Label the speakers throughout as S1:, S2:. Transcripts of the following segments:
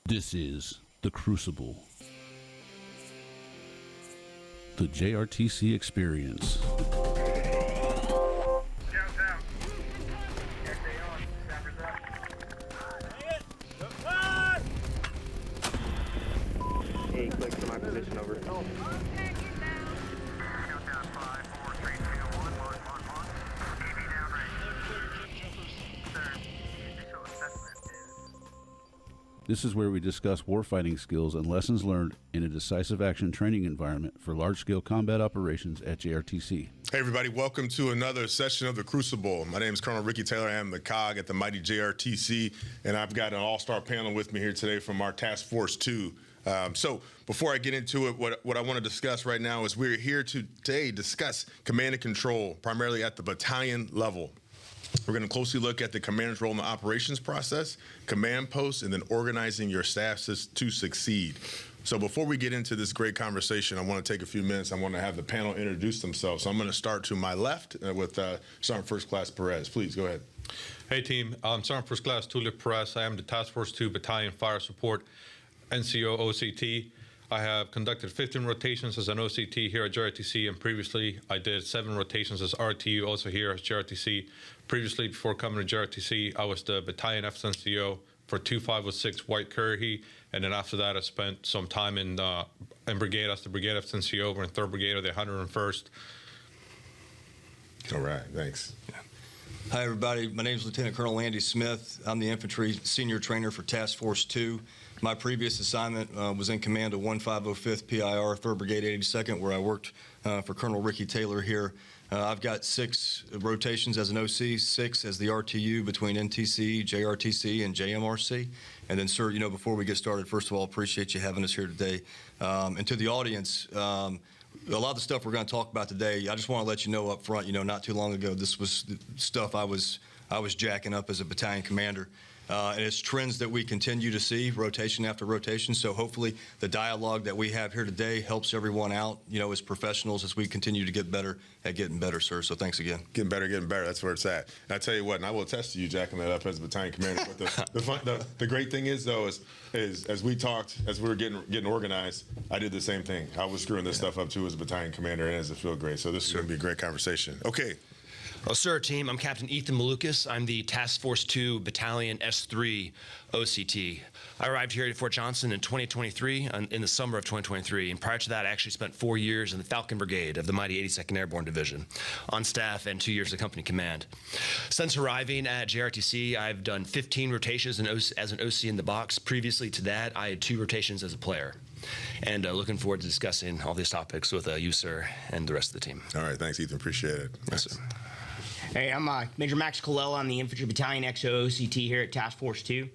S1: This is the Crucible, the JRTC Experience.
S2: Hey, click to my position over.
S1: This is where we discuss warfighting skills and lessons learned in a decisive action training environment for large-scale combat operations at JRTC.
S3: Hey everybody, welcome to another session of the Crucible. My name is Colonel Ricky Taylor. I am the COG at the mighty JRTC, and I've got an all-star panel with me here today from our Task Force 2. So before I get into it, what I want to discuss right now is we're here to today discuss command and control, primarily at the battalion level. We're going to closely look at the commander's role in the operations process, command posts, and then organizing your staff to succeed. So before we get into this great conversation, I want to take a few minutes. I want to have the panel introduce themselves. So I'm going to start to my left with Sergeant First Class Perez. Please go ahead.
S4: Hey team, I'm Sergeant First Class Tulio Perez. I am the Task Force 2 Battalion Fire Support NCO OCT. I have conducted 15 rotations as an OCT here at JRTC, and previously I did 7 rotations as RTU, also here at JRTC. Previously, before coming to JRTC, I was the Battalion FNCO for 2506 White Currahee, and then after that I spent some time in Brigade as the Brigade FNCO over in 3rd Brigade of the 101st.
S3: All right, thanks.
S5: Yeah. Hi everybody, my name is Lieutenant Colonel Andy Smith. I'm the Infantry Senior Trainer for Task Force 2. My previous assignment was in command of 1505th PIR, 3rd Brigade 82nd, where I worked for Colonel Ricky Taylor here. I've got 6 rotations as an OC, 6 as the RTU between NTC, JRTC, and JMRC. And then, sir, you know, before we get started, first of all, appreciate you having us here today. And to the audience, a lot of the stuff we're going to talk about today, I just want to let you know up front, you know, not too long ago, this was stuff I was jacking up as a battalion commander. And it's trends that we continue to see, rotation after rotation. So hopefully the dialogue that we have here today helps everyone out, you know, as professionals as we continue to get better at getting better, sir. So thanks again.
S3: Getting better. That's where it's at. And I tell you what, and I will attest to you jacking that up as a battalion commander. But the great thing is, though, is as we talked, as we were getting organized, I did the same thing. I was screwing this stuff up, too, as a battalion commander and as a field grade. So this is going to be a great conversation. Okay.
S6: Well, sir, team, I'm Captain Ethan Milukas. I'm the Task Force 2 Battalion S3 OCT. I arrived here at Fort Johnson in 2023, in the summer of 2023, and prior to that, I actually spent 4 years in the Falcon Brigade of the mighty 82nd Airborne Division, on staff and 2 years of company command. Since arriving at JRTC, I've done 15 rotations as an OC in the box. Previously to that, I had 2 rotations as a player. And looking forward to discussing all these topics with you, sir, and the rest of the team.
S3: All right, thanks, Ethan. Appreciate it.
S6: Yes, sir.
S7: Hey, I'm Major Macks Colella. I'm the Infantry Battalion XO OCT here at Task Force 2.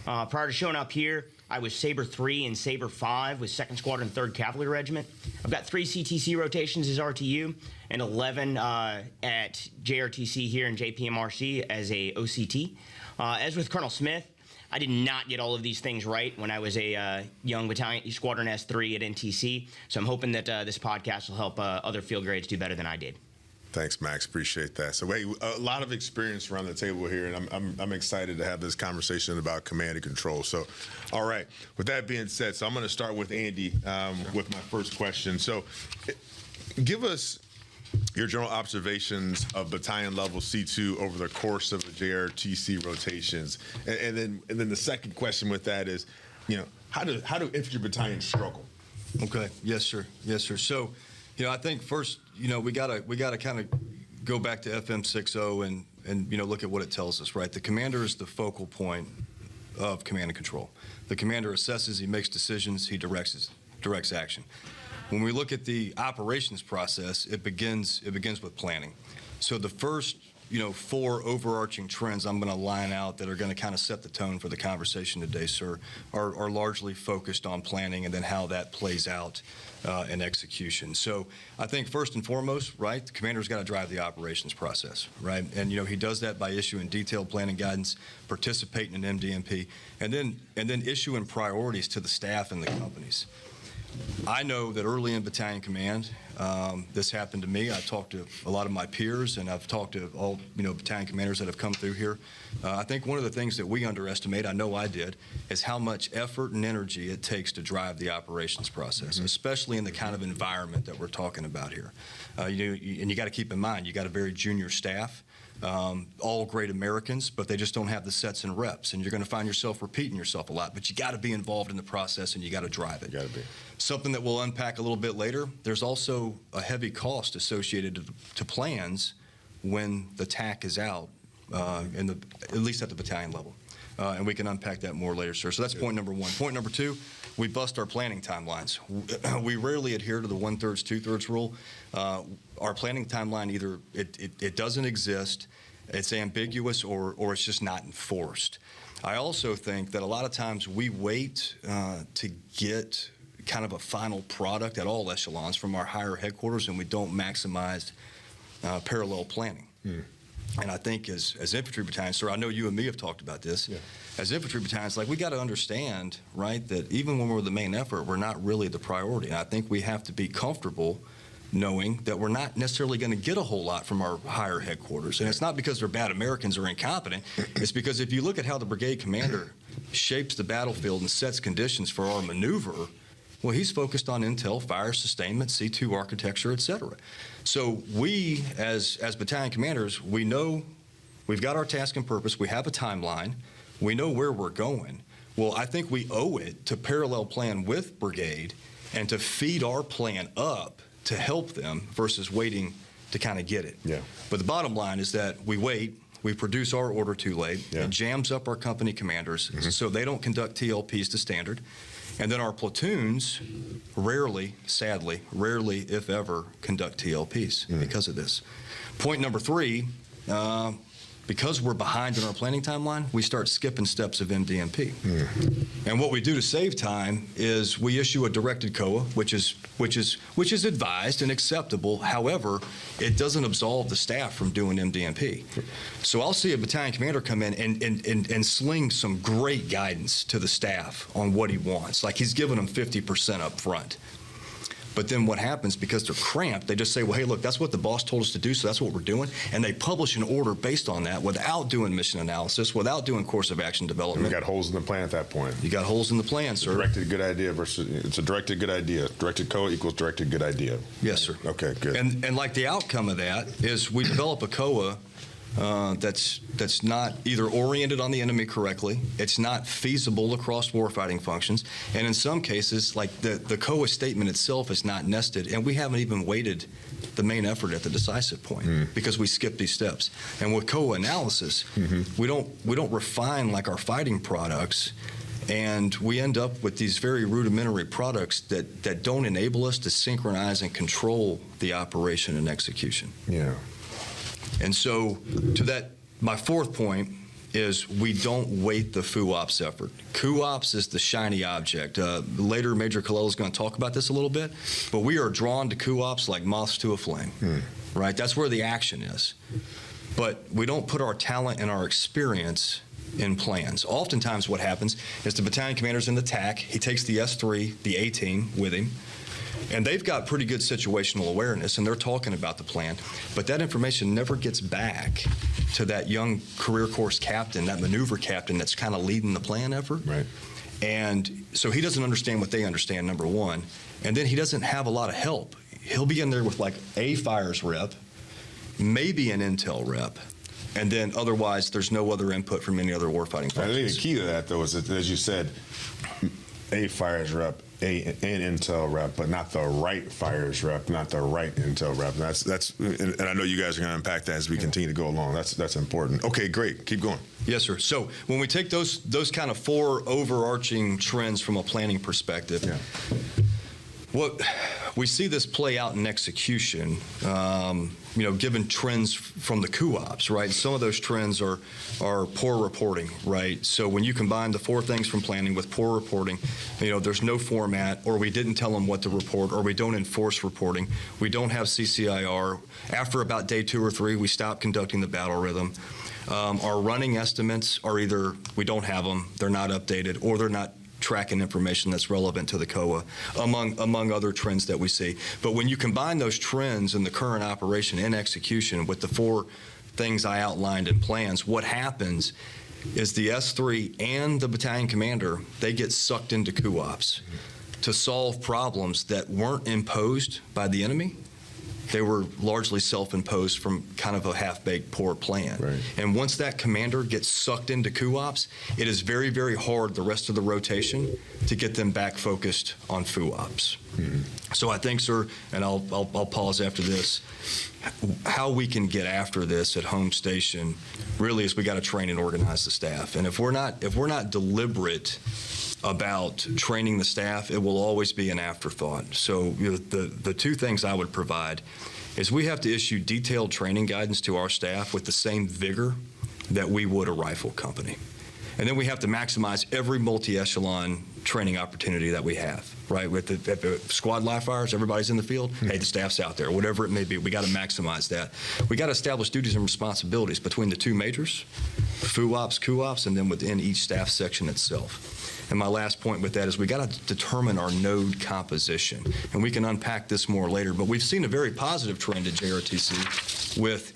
S7: Prior to showing up here, I was Sabre 3 and Sabre 5 with 2nd Squadron 3rd Cavalry Regiment. I've got 3 CTC rotations as RTU and 11 at JRTC here in JPMRC as a OCT. As with Colonel Smith, I did not get all of these things right when I was a young battalion Squadron S3 at NTC, so I'm hoping that this podcast will help other field grades do better than I did.
S3: Thanks, Max. Appreciate that. So, hey, a lot of experience around the table here, and I'm excited to have this conversation about command and control. So, all right. With that being said, so I'm going to start with Andy with my first question. So, give us your general observations of battalion level C2 over the course of the JRTC rotations, and then the second question with that is, you know, how do infantry battalions struggle?
S5: Okay. Yes, sir. Yes, sir. So, you know, I think first, you know, we gotta kind of go back to FM 6.0 and you know, look at what it tells us, right? The commander is the focal point of command and control. The commander assesses, he makes decisions, he directs action. When we look at the operations process, it begins with planning. So the first, you know, 4 overarching trends I'm going to line out that are going to kind of set the tone for the conversation today, sir, are largely focused on planning and then how that plays out in execution. So I think first and foremost, right, the commander's got to drive the operations process, right? And, you know, he does that by issuing detailed planning guidance, participating in MDMP, and then issuing priorities to the staff and the companies. I know that early in battalion command, this happened to me. I talked to a lot of my peers, and I've talked to all battalion commanders that have come through here. I think one of the things that we underestimate, I know I did, is how much effort and energy it takes to drive the operations process, especially in the kind of environment that we're talking about here. And you got to keep in mind, you got a very junior staff. All great Americans, but they just don't have the sets and reps, and you're going to find yourself repeating yourself a lot, but you got to be involved in the process and you got to drive it.
S3: You got to be.
S5: Something that we'll unpack a little bit later, there's also a heavy cost associated to plans when the TAC is out, at least at the battalion level. And we can unpack that more later, sir. So that's point number one. Point number two, we bust our planning timelines. We rarely adhere to the 1/3, 2/3 rule. Our planning timeline, either it doesn't exist, it's ambiguous, or it's just not enforced. I also think that a lot of times we wait to get kind of a final product at all echelons from our higher headquarters, and we don't maximize parallel planning. And I think as infantry battalions, sir, I know you and me have talked about this. Yeah. As infantry battalions, we got to understand, right, that even when we're the main effort, we're not really the priority. And I think we have to be comfortable knowing that we're not necessarily going to get a whole lot from our higher headquarters. And it's not because they're bad Americans or incompetent. It's because if you look at how the brigade commander shapes the battlefield and sets conditions for our maneuver, well, he's focused on intel, fire, sustainment, C2 architecture, et cetera. So we, as battalion commanders, we know we've got our task and purpose, we have a timeline, we know where we're going. Well, I think we owe it to parallel plan with brigade and to feed our plan up to help them versus waiting to kind of get it.
S3: Yeah.
S5: But the bottom line is that we wait, we produce our order too late,
S3: Yeah.
S5: it jams up our company commanders so they don't conduct TLPs to standard. And then our platoons rarely, sadly, rarely, if ever, conduct TLPs because of this. Point number three, because we're behind in our planning timeline, we start skipping steps of MDMP. And what we do to save time is we issue a directed COA, which is advised and acceptable. However, it doesn't absolve the staff from doing MDMP. So I'll see a battalion commander come in and sling some great guidance to the staff on what he wants. Like he's giving them 50% up front. But then what happens, because they're cramped, they just say, well, hey, look, that's what the boss told us to do, so that's what we're doing. And they publish an order based on that without doing mission analysis, without doing course of action development.
S3: And we got holes in the plan at that point.
S5: You got holes in the plan, sir.
S3: Directed good idea versus, it's a directed good idea. Directed COA equals directed good idea.
S5: Yes, sir.
S3: Okay, good.
S5: And like the outcome of that is we develop a COA that's not either oriented on the enemy correctly, it's not feasible across warfighting functions, and in some cases, like the COA statement itself is not nested, and we haven't even weighted the main effort at the decisive point because we skip these steps. And with COA analysis, we don't refine like our fighting products, and we end up with these very rudimentary products that don't enable us to synchronize and control the operation and execution.
S3: Yeah.
S5: And so to that, my fourth point is we don't weight the FUOPS effort. CUOPS is the shiny object. Later, Major Colella is going to talk about this a little bit, but we are drawn to CUOPS like moths to a flame, right? That's where the action is. But we don't put our talent and our experience in plans. Oftentimes what happens is the battalion commander's in the TAC, he takes the S3, the A team with him, and they've got pretty good situational awareness, and they're talking about the plan, but that information never gets back to that young career course captain, that maneuver captain that's kind of leading the plan effort.
S3: Right.
S5: And so he doesn't understand what they understand, number one, and then he doesn't have a lot of help. He'll be in there with like a fires rep, maybe an intel rep, and then otherwise there's no other input from any other warfighting functions.
S3: I think the key to that, though, is that, as you said, a fires rep, an intel rep, but not the right fires rep, not the right intel rep. And I know you guys are going to unpack that as we continue to go along. That's important. Okay, great. Keep going.
S5: Yes, sir. So when we take those kind of four overarching trends from a planning perspective, what we see this play out in execution, given trends from the CUOPS, right? Some of those trends are poor reporting, right? So when you combine the four things from planning with poor reporting, there's no format, or we didn't tell them what to report, or we don't enforce reporting. We don't have CCIR. After about day 2 or 3, we stop conducting the battle rhythm. Our running estimates are either we don't have them, they're not updated, or they're not tracking information that's relevant to the COA, among other trends that we see. But when you combine those trends in the current operation and execution with the 4 things I outlined in plans, what happens is the S3 and the battalion commander, they get sucked into COOPS to solve problems that weren't imposed by the enemy. They were largely self-imposed from kind of a half-baked poor plan.
S3: Right.
S5: And once that commander gets sucked into COOPS, it is very, very hard the rest of the rotation to get them back focused on FUOPS. So I think, sir, and I'll pause after this, how we can get after this at home station really is we got to train and organize the staff. And if we're not deliberate about training the staff, it will always be an afterthought. So the 2 things I would provide is we have to issue detailed training guidance to our staff with the same vigor that we would a rifle company. And then we have to maximize every multi-echelon training opportunity that we have, right? With the squad live fires, everybody's in the field. Hey, the staff's out there, whatever it may be. We got to maximize that. We got to establish duties and responsibilities between the 2 majors, FUOPS, COOPS, and then within each staff section itself. And my last point with that is we got to determine our node composition. And we can unpack this more later, but we've seen a very positive trend at JRTC with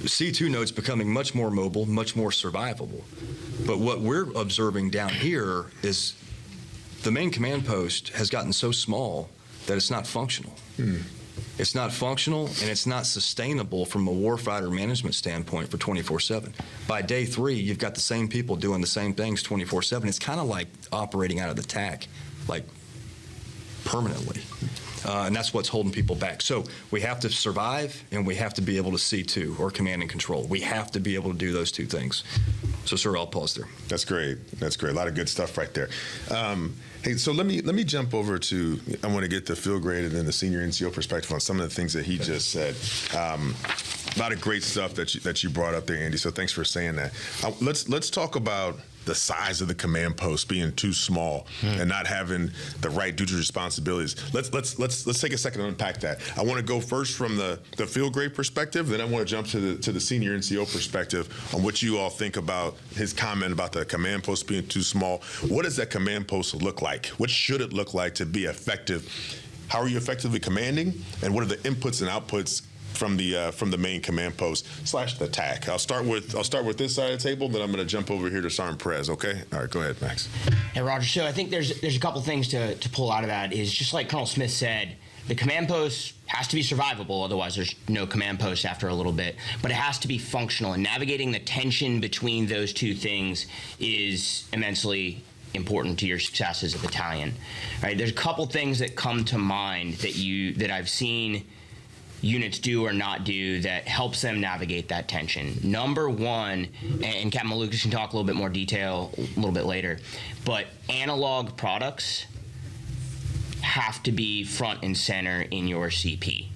S5: C2 nodes becoming much more mobile, much more survivable. But what we're observing down here is the main command post has gotten so small that it's not functional. It's not functional, and it's not sustainable from a warfighter management standpoint for 24/7. By day 3, you've got the same people doing the same things 24/7. It's kind of like operating out of the TAC, like permanently. And that's what's holding people back. So we have to survive, and we have to be able to see too, or command and control. We have to be able to do those 2 things. So, sir, I'll pause there.
S3: That's great. That's great. A lot of good stuff right there. Hey, so let me jump over to, I want to get the field grade and then the senior NCO perspective on some of the things that he just said. A lot of great stuff that you brought up there, Andy. So thanks for saying that. Let's talk about the size of the command post being too small and not having the right duty responsibilities. Let's take a second to unpack that. I want to go first from the field grade perspective, then I want to jump to the senior NCO perspective on what you all think about his comment about the command post being too small. What does that command post look like? What should it look like to be effective? How are you effectively commanding? And what are the inputs and outputs from the main command post / the TAC? I'll start with this side of the table, then I'm going to jump over here to Sergeant Perez. Okay. All right. Go ahead, Max.
S7: Yeah, Roger. So I think there's a couple things to pull out of that. Is just like Colonel Smith said, the command post has to be survivable. Otherwise, there's no command post after a little bit. But it has to be functional, and navigating the tension between those 2 things is immensely important to your success as a battalion. Right? There's a couple things that come to mind that I've seen units do or not do that helps them navigate that tension. Number 1, and Captain Milukas can talk a little bit more detail a little bit later, but analog products have to be front and center in your CP,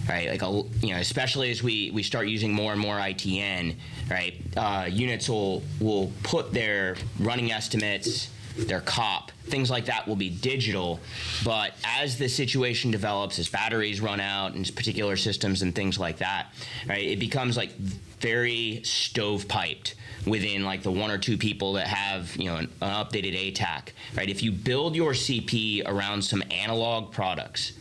S7: right? Like, especially as we start using more and more ITN, right? Units will put their running estimates, their COP, things like that will be digital, but as the situation develops, as batteries run out in particular systems and things like that, right, it becomes like very stovepiped within like the 1 or 2 people that have, an updated ATAC, right? If you build your CP around some analog products,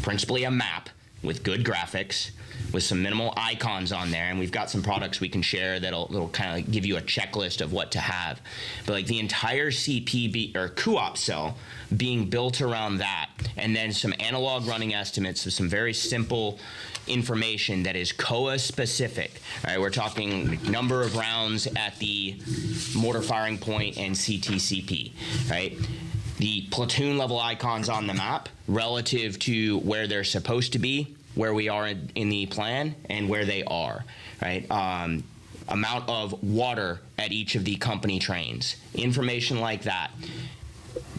S7: principally a map with good graphics, with some minimal icons on there, and we've got some products we can share that'll kind of give you a checklist of what to have. But like the entire CP or COOPS cell being built around that, and then some analog running estimates of some very simple information that is COA specific. Right, we're talking number of rounds at the mortar firing point and CTCP. Right. The platoon level icons on the map relative to where they're supposed to be, where we are in the plan, and where they are, right? Amount of water at each of the company trains, information like that.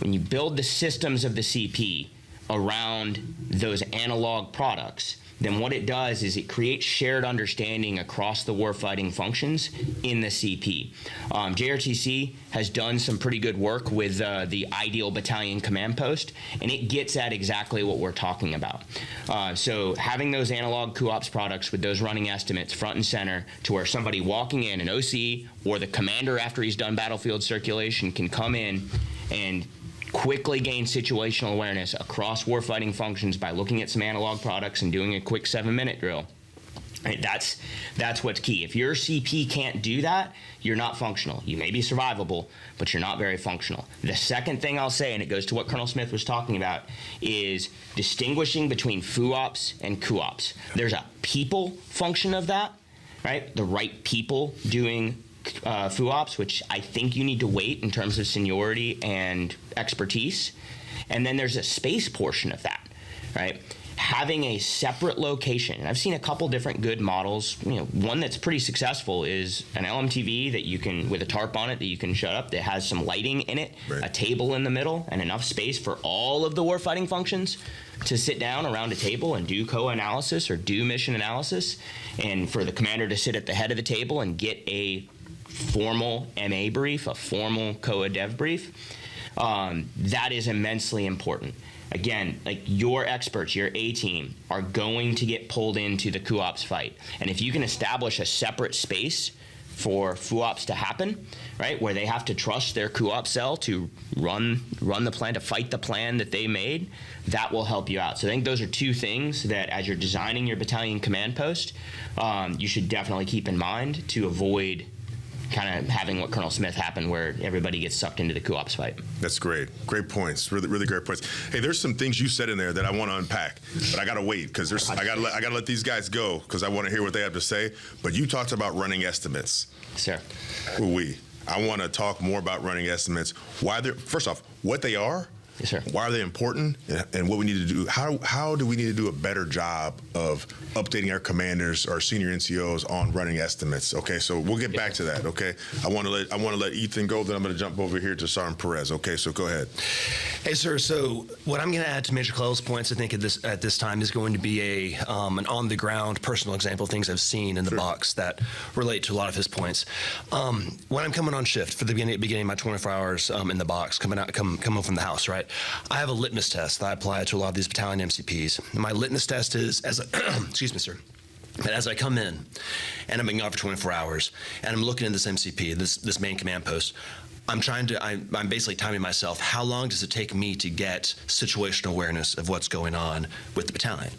S7: When you build the systems of the CP around those analog products, then what it does is it creates shared understanding across the warfighting functions in the CP. JRTC has done some pretty good work with the ideal battalion command post, and it gets at exactly what we're talking about. So having those analog COOPS products with those running estimates front and center to where somebody walking in, an OC or the commander after he's done battlefield circulation, can come in and quickly gain situational awareness across warfighting functions by looking at some analog products and doing a quick 7-minute drill. Right, that's what's key. If your CP can't do that, you're not functional. You may be survivable, but you're not very functional. The second thing I'll say, and it goes to what Colonel Smith was talking about, is distinguishing between FUOPS and COOPS. There's a people function of that, right? The right people doing FUOPS, which I think you need to weight in terms of seniority and expertise. And then there's a space portion of that, right? Having a separate location, and I've seen a couple different good models. One that's pretty successful is an LMTV that you can, with a tarp on it that you can shut up, that has some lighting in it,
S3: right,
S7: a table in the middle, and enough space for all of the warfighting functions to sit down around a table and do co-analysis or do mission analysis, and for the commander to sit at the head of the table and get a formal MA brief, a formal COA dev brief. That is immensely important. Again, like your experts, your A-team, are going to get pulled into the COOPS fight. And if you can establish a separate space for FUOPS to happen, right, where they have to trust their COOPS cell to run the plan, to fight the plan that they made, that will help you out. So I think those are two things that, as you're designing your battalion command post, you should definitely keep in mind to avoid kind of having what Colonel Smith happened, where everybody gets sucked into the COOPS fight.
S3: That's great. Great points. Really, really great points. Hey, there's some things you said in there that I want to unpack, but I got to wait because I got to let these guys go because I want to hear what they have to say. But you talked about running estimates.
S7: Sir.
S3: I want to talk more about running estimates. First off, what they are.
S7: Yes, sir.
S3: Why are they important, and what we need to do? How do we need to do a better job of updating our commanders, our senior NCOs on running estimates? Okay, so we'll get back to that. Okay, I want to let Ethan go. Then I'm going to jump over here to Sergeant Perez. Okay, so go ahead.
S6: Hey, sir. So what I'm going to add to Major Colella's points, I think at this time, is going to be an on the ground personal example of things I've seen in the box that relate to a lot of his points. When I'm coming on shift for the beginning of my 24 hours in the box, coming home from the house, right? I have a litmus test that I apply to a lot of these battalion MCPs. My litmus test is, excuse me, sir, that as I come in and I'm being gone for 24 hours and I'm looking at this MCP, this main command post, I'm basically timing myself. How long does it take me to get situational awareness of what's going on with the battalion?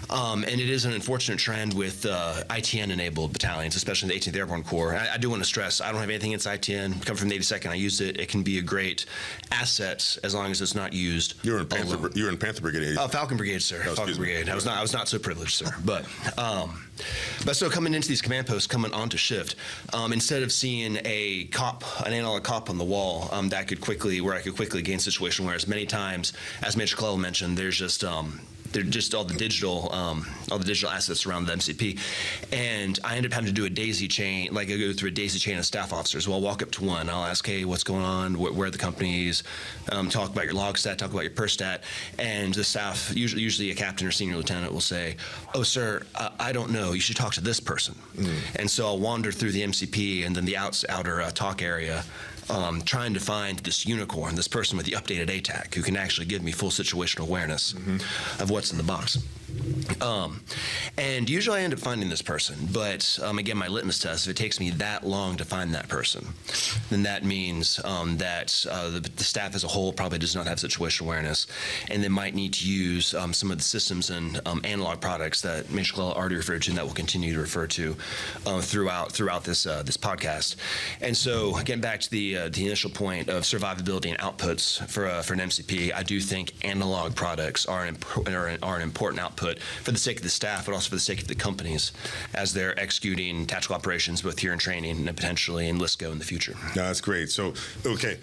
S6: And it is an unfortunate trend with ITN-enabled battalions, especially in the 18th Airborne Corps. I do want to stress, I don't have anything against ITN. Come from the 82nd, I use it. It can be a great asset as long as it's not used.
S3: You're in Panther Brigade.
S6: Falcon Brigade, sir. Falcon Brigade. I was not so privileged, sir. But so coming into these command posts, coming onto shift, instead of seeing an analog cop on the wall, where I could quickly gain situation, whereas many times, as Major Colella mentioned, there's just they're just all the digital assets around the MCP, and I ended up having to do a daisy chain, like I go through a daisy chain of staff officers. Well, I'll walk up to one, I'll ask, hey, what's going on? Where are the companies? Talk about your log stat, talk about your per stat, and the staff, usually a captain or senior lieutenant, will say, oh, sir, I don't know. You should talk to this person. And so I'll wander through the MCP and then the outer talk area, trying to find this unicorn, this person with the updated ATAC who can actually give me full situational awareness of what's in the box. And usually I end up finding this person, but again, my litmus test, if it takes me that long to find that person, then that means that the staff as a whole probably does not have situational awareness, and they might need to use some of the systems and analog products that Major Colella already referred to and that we'll continue to refer to throughout this podcast. And so getting back to the initial point of survivability and outputs for an MCP, I do think analog products are an important output for the sake of the staff, but also for the sake of the companies as they're executing tactical operations both here in training and potentially in LSCO in the future.
S3: No, that's great. So, okay,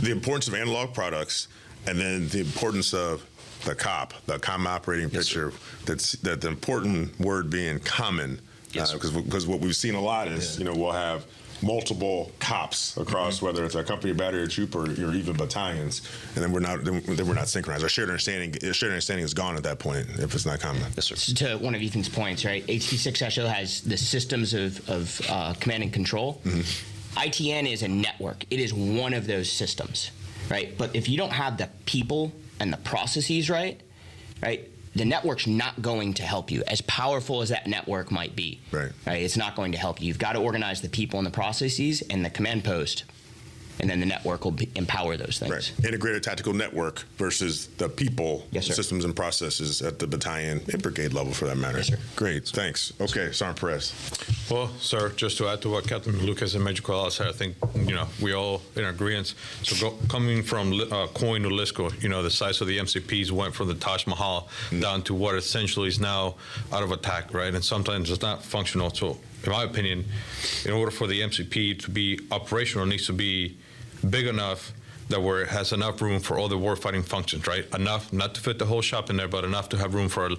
S3: the importance of analog products, and then the importance of the COP, the common operating picture. That the important word being common, because what we've seen a lot is we'll have multiple cops across, whether it's a company, battery, or troop, or even battalions, and then we're not synchronized. Our shared understanding is gone at that point if it's not common.
S7: Yes, sir. To one of Ethan's points, right? HT6SO has the systems of command and control. ITN is a network. It is one of those systems, right? But if you don't have the people and the processes right, the network's not going to help you, as powerful as that network might be. Right? It's not going to help you. You've got to organize the people and the processes, and the command post and then the network will empower those things.
S3: Right. Integrated tactical network versus the people,
S7: Yes, sir.
S3: systems and processes at the battalion and brigade level for that matter.
S7: Yes, sir.
S3: Great, thanks. Okay, Sergeant Perez.
S4: Well, sir, just to add to what Captain Milukas and Major Colella said, I think, we all in agreement. So coming from COIN to LSCO, the size of the MCPs went from the Taj Mahal down to what essentially is now out of attack, right? And sometimes it's not functional. So in my opinion, in order for the MCP to be operational, it needs to be big enough that where it has enough room for all the warfighting functions, right? Enough, not to fit the whole shop in there, but enough to have room for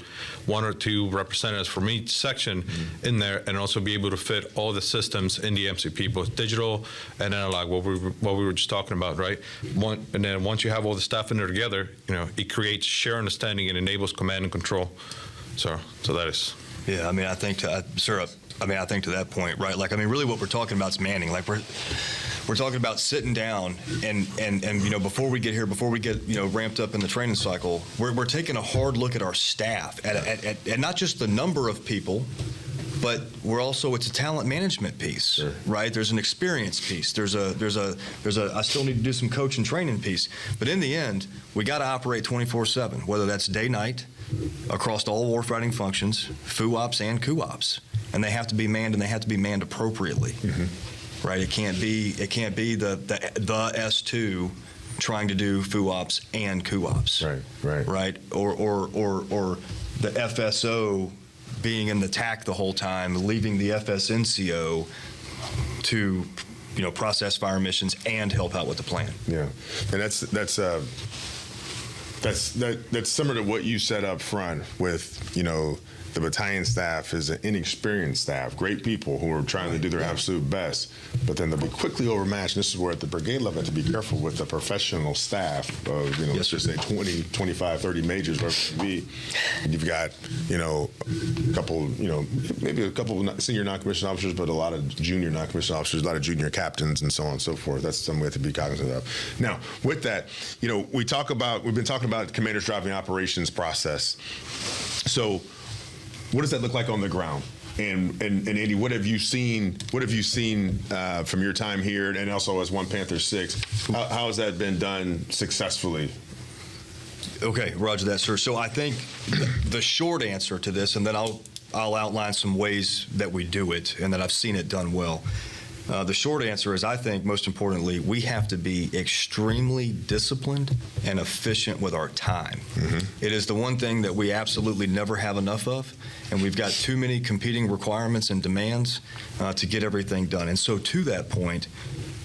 S4: one or two representatives from each section in there, and also be able to fit all the systems in the MCP, both digital and analog, what we were just talking about, right? And then once you have all the staff in there together, it creates shared understanding and enables command and control. So that is.
S5: Yeah, I mean, I think to that point, right? Like, I mean, really what we're talking about is manning. Like, we're talking about sitting down and before we get ramped up in the training cycle, we're taking a hard look at our staff at not just the number of people, but it's a talent management piece, sure. Right? There's an experience piece. There's a I still need to do some coach and training piece. But in the end, we got to operate 24/7, whether that's day, night, across all warfighting functions, FUOPS and COOPS, and they have to be manned, and they have to be manned appropriately. Mm-hmm. Right? It can't be the S2 trying to do FUOPS and COOPS. Right? Or the FSO being in the TAC the whole time, leaving the FSNCO to process fire missions and help out with the plan.
S3: Yeah, and that's similar to what you said up front with the battalion staff is an inexperienced staff, great people who are trying to do their absolute best, but then they'll be quickly overmatched. And this is where at the brigade level, have to be careful with the professional staff of, let's just say 20, 25, 30 majors, whatever it be. And you've got, a couple, maybe a couple senior non-commissioned officers, but a lot of junior non-commissioned officers, a lot of junior captains, and so on and so forth. That's something we have to be cognizant of. Now, with that, we've been talking about commanders driving operations process. So, what does that look like on the ground? And Andy, what have you seen from your time here, and also as 1 Panther 6? How has that been done successfully?
S5: Okay, roger that, sir. So I think the short answer to this, and then I'll outline some ways that we do it and that I've seen it done well. The short answer is, I think, most importantly, we have to be extremely disciplined and efficient with our time. Mm-hmm. It is the one thing that we absolutely never have enough of, and we've got too many competing requirements and demands to get everything done. And so to that point,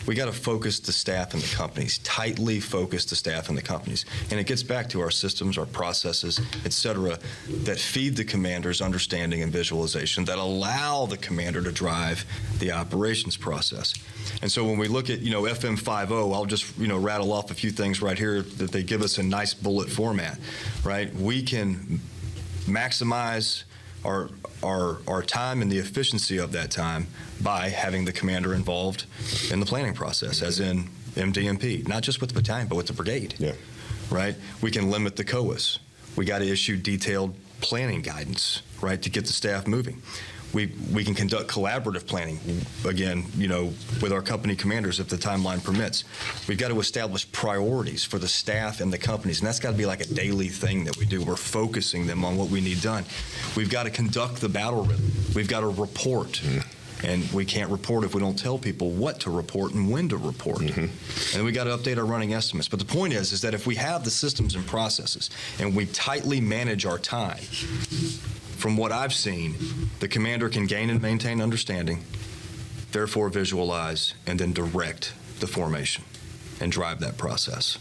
S5: we got to focus the staff in the companies, tightly focus the staff in the companies. And it gets back to our systems, our processes, et cetera, that feed the commander's understanding and visualization, that allow the commander to drive the operations process. And so when we look at, FM50, I'll just, rattle off a few things right here that they give us in nice bullet format, right? We can maximize our time and the efficiency of that time by having the commander involved in the planning process, as in MDMP, not just with the battalion, but with the brigade. Yeah. Right? We can limit the COAs. We got to issue detailed planning guidance, right, to get the staff moving. We can conduct collaborative planning, again, with our company commanders if the timeline permits. We've got to establish priorities for the staff and the companies, and that's got to be like a daily thing that we do. We're focusing them on what we need done. We've got to conduct the battle rhythm. We've got to report. Mm. And we can't report if we don't tell people what to report and when to report. Mm-hmm. And we got to update our running estimates. But the point is that if we have the systems and processes and we tightly manage our time, from what I've seen, the commander can gain and maintain understanding, therefore visualize, and then direct the formation and drive that process.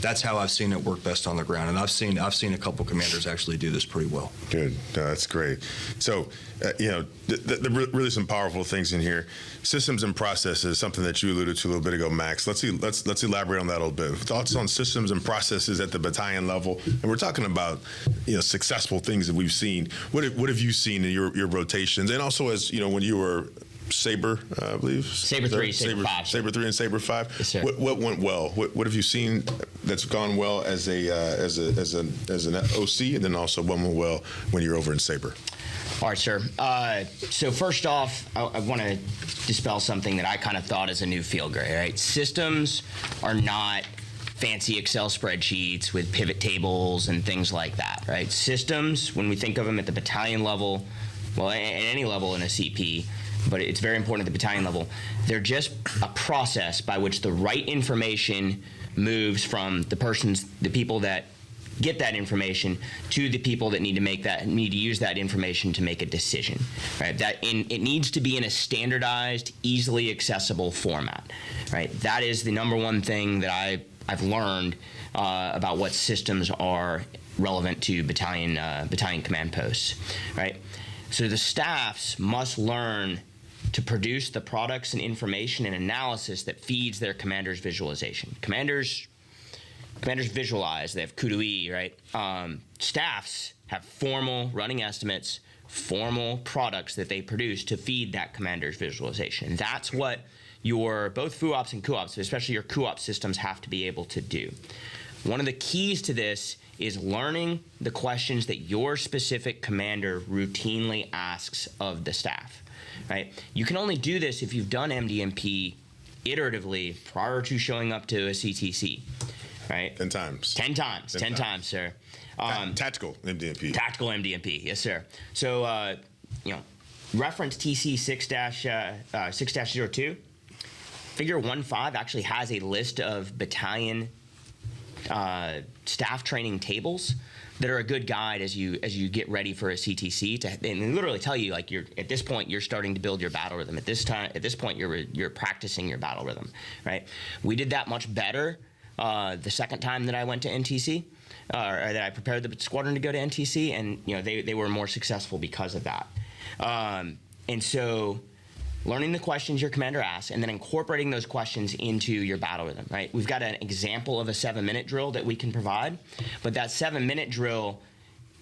S5: That's how I've seen it work best on the ground, and I've seen a couple commanders actually do this pretty well.
S3: Good, that's great. So, really some powerful things in here. Systems and processes, something that you alluded to a little bit ago, Max. Let's elaborate on that a little bit. Thoughts on systems and processes at the battalion level, and we're talking about successful things that we've seen. What have you seen in your rotations, and also as when you were Saber, I believe.
S7: Saber 3, Saber 5.
S3: Saber 3 and Saber 5.
S7: Yes, sir.
S3: What went well? What have you seen that's gone well as an OC, and then also what went well when you're over in Saber?
S7: All right, sir. So first off, I want to dispel something that I kind of thought as a new field grade, right? Systems are not fancy Excel spreadsheets with pivot tables and things like that, right? Systems, when we think of them at the battalion level, well, at any level in a CP, but it's very important at the battalion level, they're just a process by which the right information moves from the people that get that information to the people that need to use that information to make a decision, right? It needs to be in a standardized, easily accessible format, right? That is the number one thing that I've learned about what systems are relevant to battalion command posts, right? So the staffs must learn to produce the products and information and analysis that feeds their commander's visualization. Commanders visualize, they have coup-de-oeil, right? Staffs have formal running estimates, formal products that they produce to feed that commander's visualization. That's what your both FUOPS and COOPS, especially your COOPS systems, have to be able to do. One of the keys to this is learning the questions that your specific commander routinely asks of the staff, right? You can only do this if you've done MDMP iteratively prior to showing up to a CTC, right?
S3: 10 times.
S7: 10 times, sir.
S3: Tactical MDMP.
S7: Tactical MDMP, yes, sir. So, reference TC 6-02. Figure 1.5 actually has a list of battalion staff training tables that are a good guide as you get ready for a CTC and literally tell you, like, at this point you're starting to build your battle rhythm. At this point you're practicing your battle rhythm, right? We did that much better the second time that I went to NTC, or that I prepared the squadron to go to NTC, and they were more successful because of that. And so, learning the questions your commander asks, and then incorporating those questions into your battle rhythm, right? We've got an example of a 7-minute drill that we can provide, but that 7-minute drill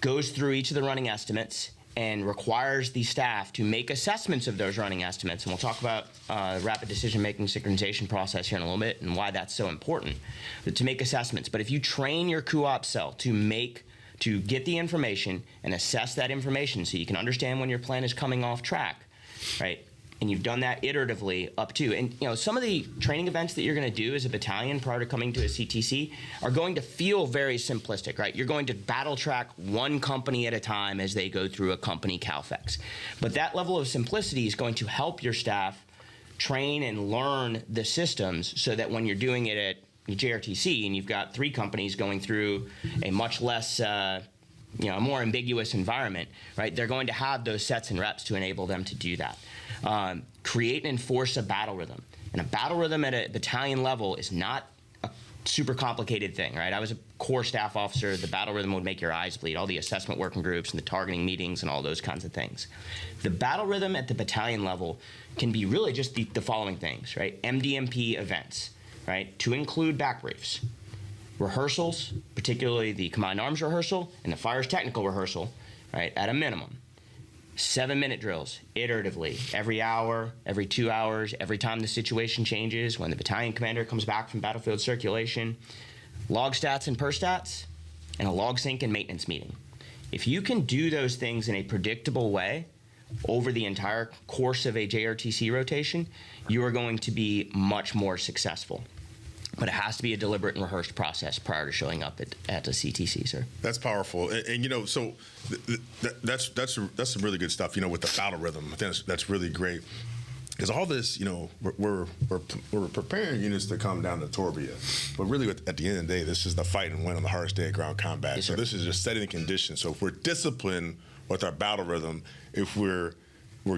S7: goes through each of the running estimates and requires the staff to make assessments of those running estimates. And we'll talk about rapid decision-making synchronization process here in a little bit and why that's so important, to make assessments. But if you train your COOPS cell to get the information and assess that information so you can understand when your plan is coming off track, right? And you've done that iteratively up to, and some of the training events that you're going to do as a battalion prior to coming to a CTC are going to feel very simplistic, right? You're going to battle track one company at a time as they go through a company CALFEX. But that level of simplicity is going to help your staff train and learn the systems so that when you're doing it at JRTC and you've got 3 companies going through a much less a more ambiguous environment, right? They're going to have those sets and reps to enable them to do that. Create and enforce a battle rhythm. And a battle rhythm at a battalion level is not a super complicated thing, right? I was a Corps staff officer. The battle rhythm would make your eyes bleed, all the assessment working groups and the targeting meetings and all those kinds of things. The battle rhythm at the battalion level can be really just the following things, right? MDMP events, right? To include back briefs. Rehearsals, particularly the combined arms rehearsal and the fires technical rehearsal, right, at a minimum. 7-minute drills, iteratively, every hour, every 2 hours, every time the situation changes, when the battalion commander comes back from battlefield circulation, log stats and per stats, and a log sync and maintenance meeting. If you can do those things in a predictable way over the entire course of a JRTC rotation, you are going to be much more successful. But it has to be a deliberate and rehearsed process prior to showing up at the CTC, sir. That's
S3: powerful, and so that's some really good stuff. With the battle rhythm, I think that's really great, because all this, we're preparing units to come down to Torbia, but really at the end of the day, this is the fight and win on the hardest day of ground combat.
S7: Yes,
S3: so
S7: sir.
S3: this is just setting the conditions. So if we're disciplined with our battle rhythm, if we're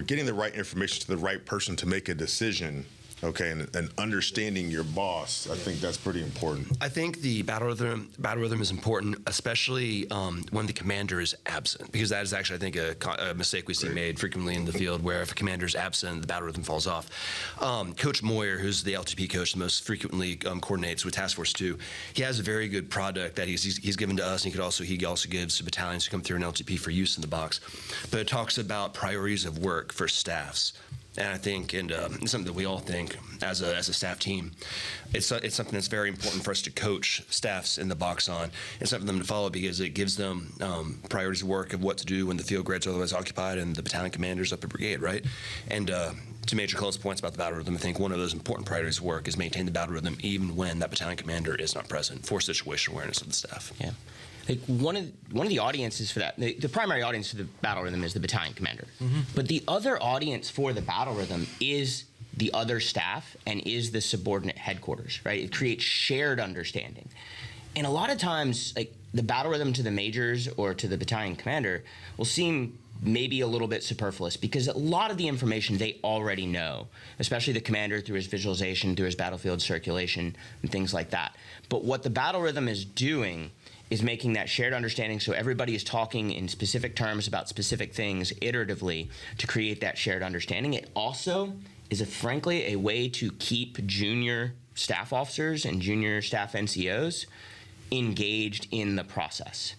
S3: getting the right information to the right person to make a decision. Okay, and understanding your boss, I think that's pretty important.
S6: I think the battle rhythm is important, especially when the commander is absent, because that is actually, I think, a mistake we see made frequently in the field, where if a commander is absent, the battle rhythm falls off. Coach Moyer, who's the LTP coach that most frequently coordinates with Task Force 2, he has a very good product that he's given to us, and he also gives to battalions who come through an LTP for use in the box. But it talks about priorities of work for staffs. And I think, and it's something that we all think as a staff team, it's something that's very important for us to coach staffs in the box on. It's something for them to follow because it gives them priorities of work of what to do when the field grids are otherwise occupied and the battalion commanders up the brigade, right? And to Major Cole's points about the battle rhythm, I think one of those important priorities of work is maintain the battle rhythm even when that battalion commander is not present for situation awareness of the staff.
S7: Yeah. Like one of the audiences for that, the primary audience for the battle rhythm is the battalion commander. But the other audience for the battle rhythm is the other staff and is the subordinate headquarters, right? It creates shared understanding. And a lot of times, like the battle rhythm to the majors or to the battalion commander will seem maybe a little bit superfluous because a lot of the information they already know, especially the commander through his visualization, through his battlefield circulation, and things like that. But what the battle rhythm is doing is making that shared understanding so everybody is talking in specific terms about specific things iteratively to create that shared understanding. It also is frankly a way to keep junior staff officers and junior staff NCOs engaged in the process.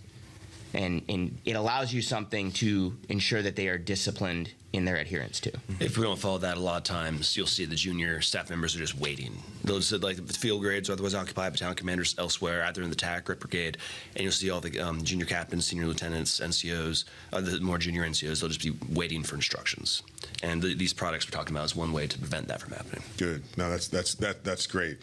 S7: And it allows you something to ensure that they are disciplined in their adherence to.
S6: If we don't follow that, a lot of times you'll see the junior staff members are just waiting. Those like the field grades, otherwise occupied battalion commanders elsewhere, either in the TAC or brigade, and you'll see all the junior captains, senior lieutenants, NCOs, the more junior NCOs. They'll just be waiting for instructions. And these products we're talking about is one way to prevent that from happening.
S3: Good. No, that's great.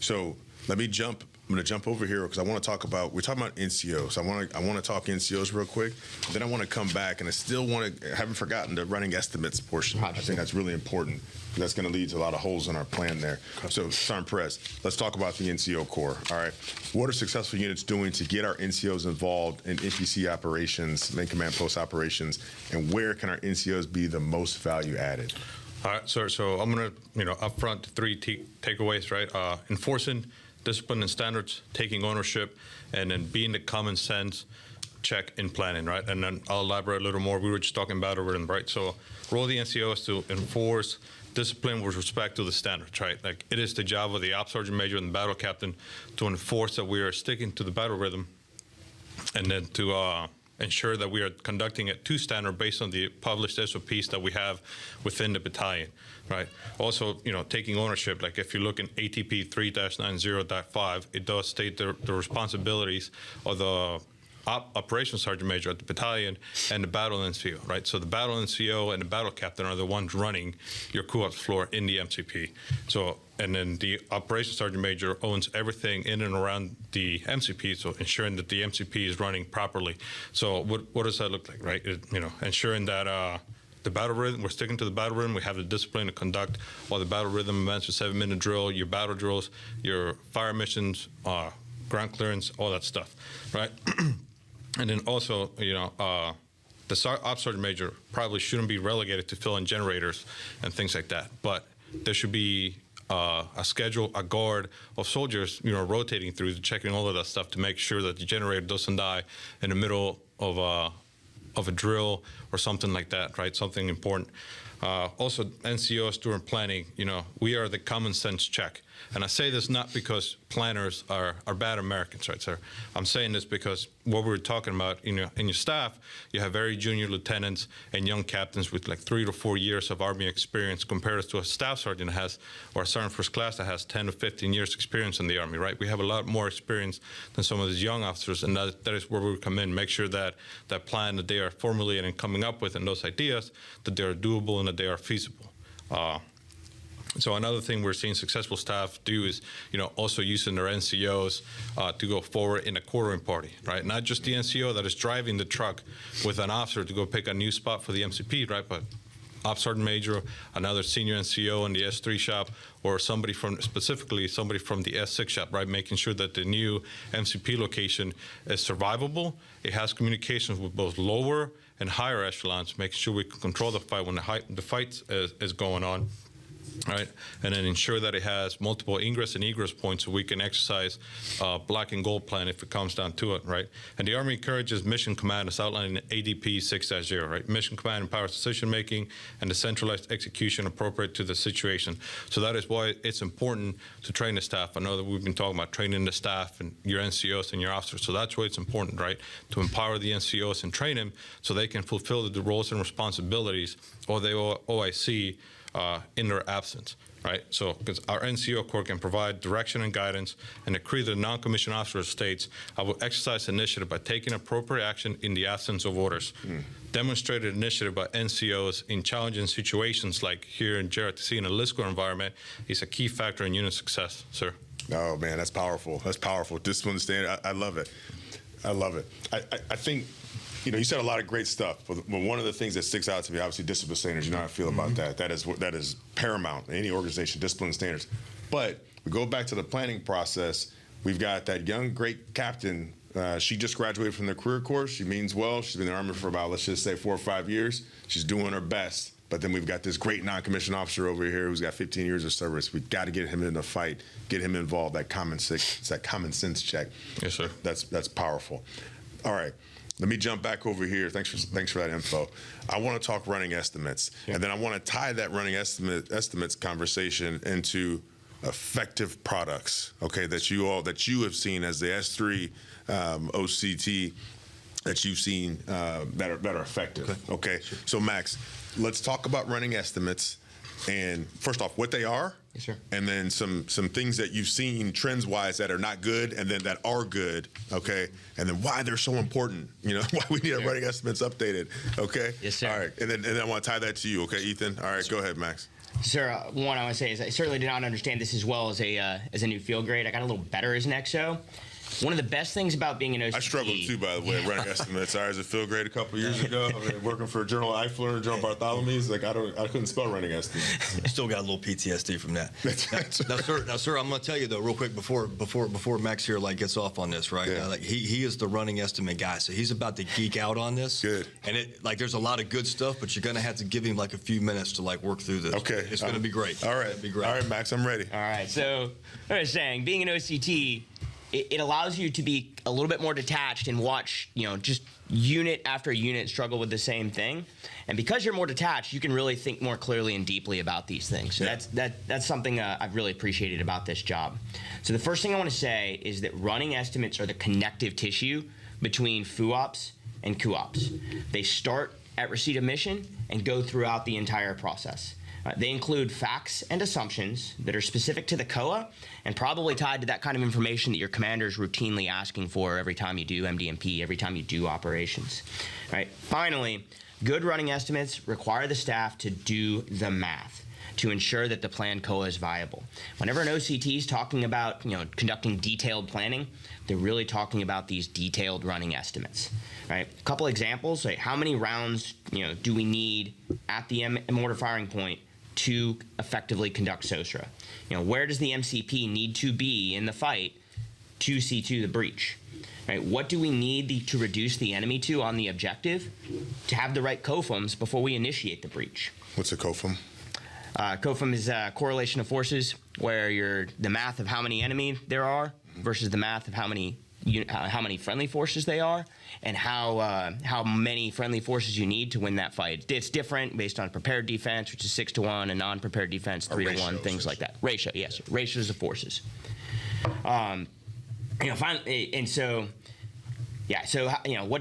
S3: So let me jump. I'm going to jump over here because I want to talk about, we're talking about NCOs. So I want to talk NCOs real quick. Then I want to come back, and I still want to, I haven't forgotten the running estimates portion. I think that's really important. That's going to lead to a lot of holes in our plan there. So, Sergeant Perez, let's talk about the NCO Corps. All right. What are successful units doing to get our NCOs involved in NPC operations, main command post operations, and where can our NCOs be the most value added?
S4: All right, sir. So I'm going to, up front, three takeaways, right? Enforcing discipline and standards, taking ownership, and then being the common sense check in planning, right? And then I'll elaborate a little more. We were just talking about it, right? So role of the NCOs to enforce discipline with respect to the standards, right? Like it is the job of the ops sergeant major and the battle captain to enforce that we are sticking to the battle rhythm, and then to ensure that we are conducting it to standard based on the published SOPs that we have within the battalion, right? Also, taking ownership, like if you look in ATP 3-90.5, it does state the responsibilities of the operations sergeant major at the battalion and the battle NCO, right? So the battle NCO and the battle captain are the ones running your COOPS floor in the MCP. So, and then the operations sergeant major owns everything in and around the MCP, so ensuring that the MCP is running properly. So what does that look like, right? Ensuring that the battle rhythm, we're sticking to the battle rhythm. We have the discipline to conduct all the battle rhythm events, your 7-minute drill, your battle drills, your fire missions, ground clearance, all that stuff, right? And then also, the ops sergeant major probably shouldn't be relegated to fill in generators and things like that. But there should be a schedule, a guard of soldiers, rotating through, checking all of that stuff to make sure that the generator doesn't die in the middle of a drill or something like that, right? Something important. Also, NCOs during planning, we are the common sense check. And I say this not because planners are bad Americans, right, sir? I'm saying this because what we were talking about, in your staff, you have very junior lieutenants and young captains with like 3 to 4 years of Army experience compared to a staff sergeant that has, or a sergeant first class that has 10 to 15 years experience in the Army, right? We have a lot more experience than some of these young officers, and that is where we come in, make sure that that plan that they are formulating and coming up with and those ideas, that they are doable and that they are feasible. So another thing we're seeing successful staff do is, also using their NCOs to go forward in a quartering party, right? Not just the NCO that is driving the truck with an officer to go pick a new spot for the MCP, right? But ops sergeant major, another senior NCO in the S3 shop, or specifically somebody from the S6 shop, right? Making sure that the new MCP location is survivable. It has communications with both lower and higher echelons, making sure we can control the fight when the fight is going on. Right, and then ensure that it has multiple ingress and egress points so we can exercise black and gold plan if it comes down to it, right? And the Army encourages mission command as outlined in ADP 6-0, right? Mission command empowers decision making and the centralized execution appropriate to the situation. So that is why it's important to train the staff. I know that we've been talking about training the staff and your NCOs and your officers, so that's why it's important, right? To empower the NCOs and train them so they can fulfill the roles and responsibilities of the OIC in their absence. Right, so because our NCO Corps can provide direction and guidance, and the creed of the non-commissioned officer states, I will exercise initiative by taking appropriate action in the absence of orders. Demonstrated initiative by NCOs in challenging situations like here in JRTC in a LSCO environment is a key factor in unit success, sir.
S3: Oh, man, that's powerful. That's powerful. Discipline standard, I love it. I love it. I think, you know, you said a lot of great stuff, but one of the things that sticks out to me, obviously, discipline standards. You know how I feel about that. That is paramount in any organization, discipline standards. But we go back to the planning process. We've got that young, great captain. She just graduated from the career course. She means well. She's been in the Army for about, let's just say, 4 or 5 years. She's doing her best. But then we've got this great non-commissioned officer over here who's got 15 years of service. We've got to get him in the fight, get him involved. That common sense check.
S4: Yes, sir.
S3: That's powerful. All right. Let me jump back over here. Thanks for that info. I want to talk running estimates, and then I want to tie that running estimates conversation into effective products. Okay, that you have seen as the S3 OCT that you've seen that are effective. Okay, so Max, let's talk about running estimates. And first off, what they are,
S7: yes, sir.
S3: And then some things that you've seen trends-wise that are not good, and then that are good, okay, and then why they're so important, you know, why we need our running estimates updated, okay?
S7: Yes, sir.
S3: All right, and then I want to tie that to you, okay, Ethan? All right, go ahead, Max.
S7: Sir, one I want to say is I certainly did not understand this as well as a new field grade. I got a little better as an XO. One of the best things about being an OCT...
S3: I struggled too, by the way, running estimates. I was a field grade a couple years ago. I mean, working for General Eifler and General Bartholomew's. Like, I couldn't spell running estimates.
S5: I still got a little PTSD from that. Now, sir, I'm going to tell you though, real quick, before Max here gets off on this, right?
S3: Yeah.
S5: He is the running estimate guy, so he's about to geek out on this.
S3: Good.
S5: And there's a lot of good stuff, but you're going to have to give him a few minutes to work through this.
S3: Okay.
S5: It's going to be great.
S3: All right.
S5: It's gonna be great.
S3: All right, Max, I'm ready.
S7: All right, so what I was saying, being an OCT, it allows you to be a little bit more detached and watch, just unit after unit struggle with the same thing. And because you're more detached, you can really think more clearly and deeply about these things. So that's something I've really appreciated about this job. So the first thing I want to say is that running estimates are the connective tissue between FUOPS and COOPS. They start at receipt of mission and go throughout the entire process. They include facts and assumptions that are specific to the COA and probably tied to that kind of information that your commander is routinely asking for every time you do MDMP, every time you do operations. All right. Finally, good running estimates require the staff to do the math to ensure that the planned COA is viable. Whenever an OCT is talking about conducting detailed planning, they're really talking about these detailed running estimates. Right? A couple examples: how many rounds do we need at the mortar firing point to effectively conduct SOSRA? Where does the MCP need to be in the fight to see to the breach? Right? What do we need to reduce the enemy to on the objective to have the right COFMs before we initiate the breach?
S3: What's a COFM?
S7: COFM is a correlation of forces, where the math of how many enemy there are versus the math of how many friendly forces they are, and how many friendly forces you need to win that fight. It's different based on prepared defense, which is 6-to-1, and non-prepared defense 3-to-1, things like that. Ratio, yes, ratios of forces. What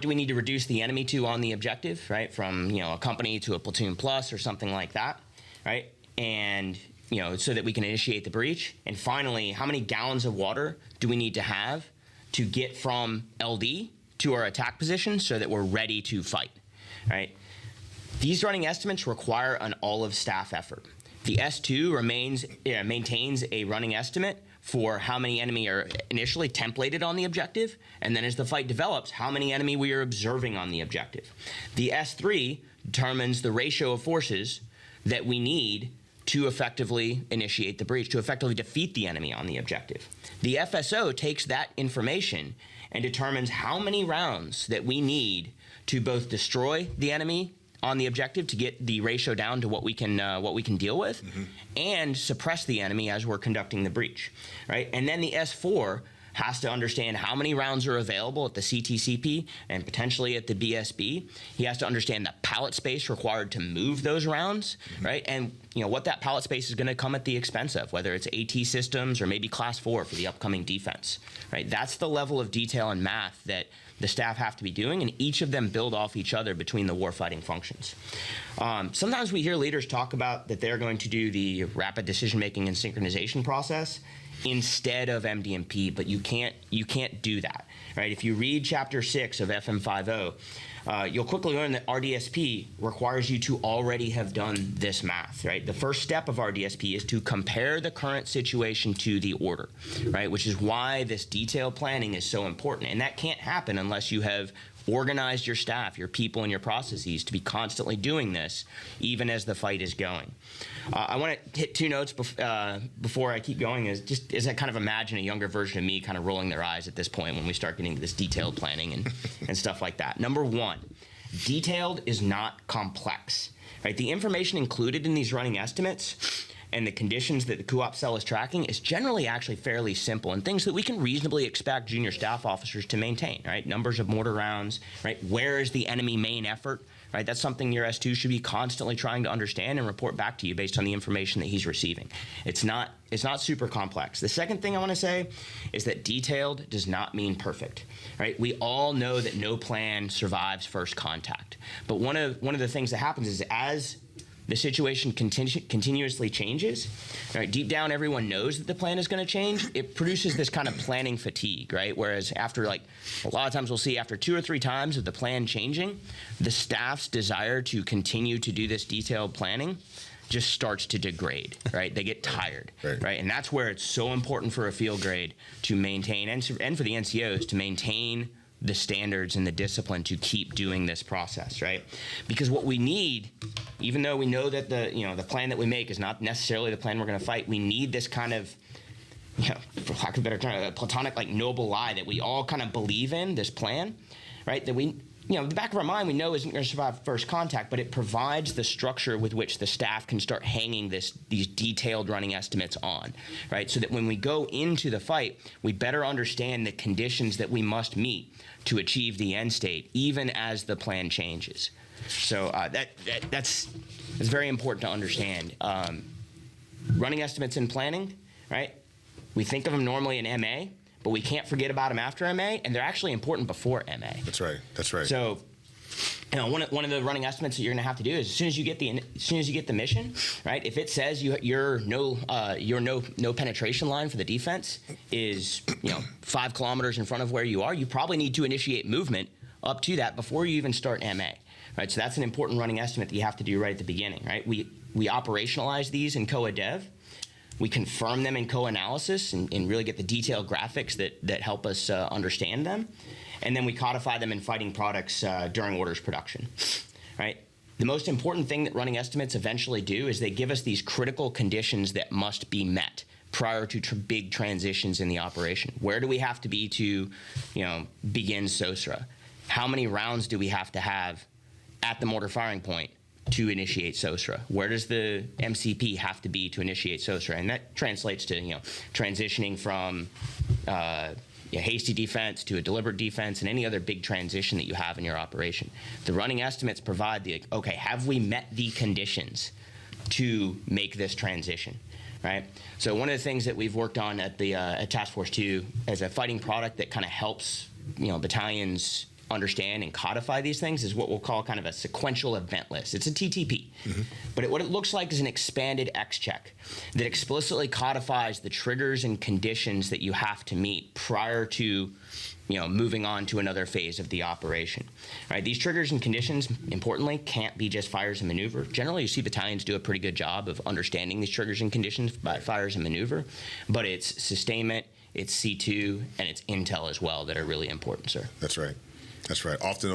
S7: do we need to reduce the enemy to on the objective, right? From a company to a platoon plus or something like that, right? And so that we can initiate the breach. And finally, how many gallons of water do we need to have to get from LD to our attack position so that we're ready to fight, right? These running estimates require an all-of-staff effort. The S2 maintains a running estimate for how many enemy are initially templated on the objective, and then as the fight develops, how many enemy we are observing on the objective. The S3 determines the ratio of forces that we need to effectively initiate the breach, to effectively defeat the enemy on the objective. The FSO takes that information and determines how many rounds that we need to both destroy the enemy on the objective to get the ratio down to what we can deal with, and suppress the enemy as we're conducting the breach, right? And then the S4 has to understand how many rounds are available at the CTCP and potentially at the BSB. He has to understand the pallet space required to move those rounds, right? And what that pallet space is going to come at the expense of, whether it's AT systems or maybe Class 4 for the upcoming defense, right? That's the level of detail and math that the staff have to be doing, and each of them build off each other between the warfighting functions. Sometimes we hear leaders talk about that they're going to do the rapid decision-making and synchronization process instead of MDMP, but you can't do that, right? If you read Chapter 6 of FM50, you'll quickly learn that RDSP requires you to already have done this math, right? The first step of RDSP is to compare the current situation to the order, right? Which is why this detailed planning is so important. And that can't happen unless you have organized your staff, your people, and your processes to be constantly doing this, even as the fight is going. I want to hit two notes before I keep going. Is I kind of imagine a younger version of me kind of rolling their eyes at this point when we start getting to this detailed planning and stuff like that. Number one, detailed is not complex, right? The information included in these running estimates and the conditions that the COOP cell is tracking is generally actually fairly simple and things that we can reasonably expect junior staff officers to maintain, right? Numbers of mortar rounds, right? Where is the enemy main effort, right? That's something your S2 should be constantly trying to understand and report back to you based on the information that he's receiving. It's not super complex. The second thing I want to say is that detailed does not mean perfect, right? We all know that no plan survives first contact. But one of the things that happens is as the situation continuously changes, right? Deep down, everyone knows that the plan is going to change. It produces this kind of planning fatigue, right? Whereas after, like, a lot of times we'll see after 2 or 3 times of the plan changing, the staff's desire to continue to do this detailed planning just starts to degrade, right? They get tired, right? And that's where it's so important for a field grade to maintain, and for the NCOs to maintain the standards and the discipline to keep doing this process, right? Because what we need, even though we know that the plan that we make is not necessarily the plan we're going to fight, we need this kind of, for lack of a better term, a platonic, like, noble lie that we all kind of believe in, this plan, right? That we, the back of our mind, we know isn't going to survive first contact, but it provides the structure with which the staff can start hanging these detailed running estimates on, right? So that when we go into the fight, we better understand the conditions that we must meet to achieve the end state, even as the plan changes. So that's very important to understand. Running estimates in planning, right? We think of them normally in MA, but we can't forget about them after MA, and they're actually important before MA. That's right. So, one of the running estimates that you're going to have to do is as soon as you get the mission, right? If it says your no penetration line for the defense is 5 kilometers in front of where you are, you probably need to initiate movement up to that before you even start MA, right? So that's an important running estimate that you have to do right at the beginning, right? We operationalize these in COA Dev. We confirm them in co-analysis and really get the detailed graphics that help us understand them. And then we codify them in fighting products during orders production, right? The most important thing that running estimates eventually do is they give us these critical conditions that must be met prior to big transitions in the operation. Where do we have to be to, begin SOSRA? How many rounds do we have to have at the mortar firing point to initiate SOSRA? Where does the MCP have to be to initiate SOSRA? And that translates to, transitioning from hasty defense to a deliberate defense and any other big transition that you have in your operation. The running estimates provide have we met the conditions to make this transition, right? So one of the things that we've worked on at Task Force 2 as a fighting product that kind of helps, battalions understand and codify these things is what we'll call kind of a sequential event list. It's a TTP, but what it looks like is an expanded X-check that explicitly codifies the triggers and conditions that you have to meet prior to moving on to another phase of the operation. Right? These triggers and conditions, importantly, can't be just fires and maneuver. Generally, you see battalions do a pretty good job of understanding these triggers and conditions by fires and maneuver, but it's sustainment, it's C2, and it's intel as well that are really important, sir.
S3: That's right. Often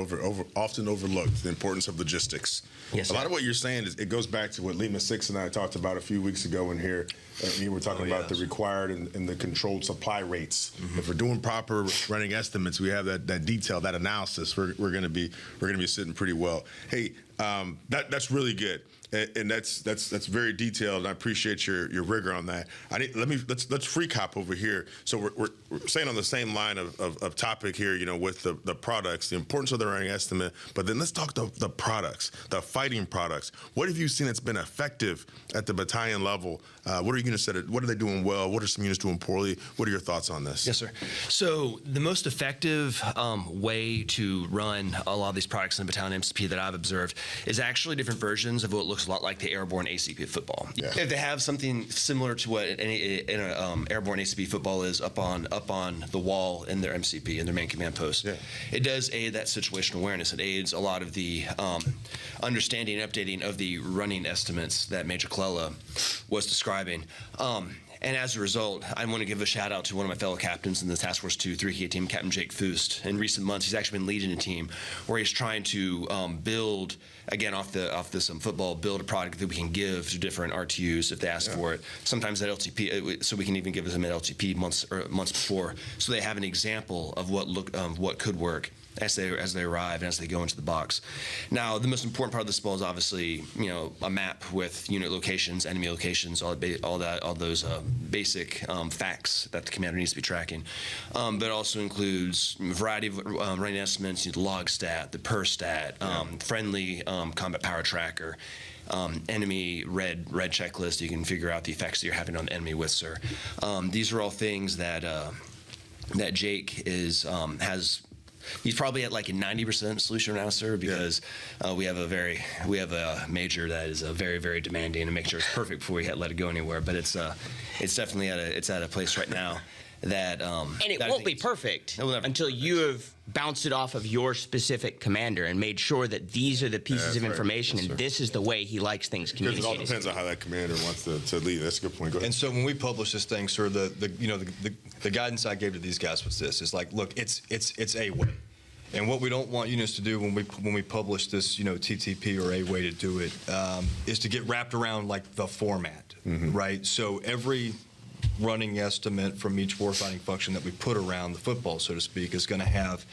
S3: overlooked, the importance of logistics.
S7: Yes,
S3: a lot of what you're saying is, it goes back to what Lima 6 and I talked about a few weeks ago in here. You were talking about the required and the controlled supply rates. If we're doing proper running estimates, we have that detail, that analysis. We're going to be sitting pretty well. Hey, That's really good. And that's very detailed, and I appreciate your rigor on that. Let's freak hop over here. So we're staying on the same line of topic here, with the products, the importance of the running estimate. But then let's talk the products, the fighting products. What have you seen that's been effective at the battalion level? What are you going to say? What are they doing well? What are some units doing poorly? What are your thoughts on this?
S6: Yes, sir. So the most effective way to run a lot of these products in the battalion MCP that I've observed is actually different versions of what looks a lot like the airborne ACP football.
S3: Yeah.
S6: If they have something similar to what an airborne ACP football is up on the wall in their MCP, in their main command post, it does aid that situational awareness. It aids a lot of the understanding and updating of the running estimates that Major Colella was describing. And as a result, I want to give a shout out to one of my fellow captains in the Task Force 2 3K team, Captain Jake Foost. In recent months, he's actually been leading a team where he's trying to build, again, off this football, build a product that we can give to different RTUs if they ask for it. Sometimes at LTP, so we can even give them an LTP months before, so they have an example of what could work as they arrive and as they go into the box. Now, the most important part of this ball is obviously, a map with unit locations, enemy locations, all those basic facts that the commander needs to be tracking. But it also includes a variety of running estimates, the log stat, the per stat, friendly combat power tracker, enemy red checklist. You can figure out the effects that you're having on the enemy with, sir. These are all things that Jake has. He's probably at like a 90% solution now, sir, because we have a major that is very, very demanding and make sure it's perfect before we let it go anywhere. But it's definitely at a place right now that
S7: and it won't be perfect until you have bounced it off of your specific commander and made sure that these are the pieces of information and this is the way he likes things communicated.
S3: Because it all depends on how that commander wants to lead. That's a good point. Go ahead.
S5: And so when we publish this thing, sir, the guidance I gave to these guys was this: is like, look, it's a way. And what we don't want units to do when we publish this, TTP or a way to do it, is to get wrapped around like the format, right? So every running estimate from each warfighting function that we put around the football, so to speak, is going to have,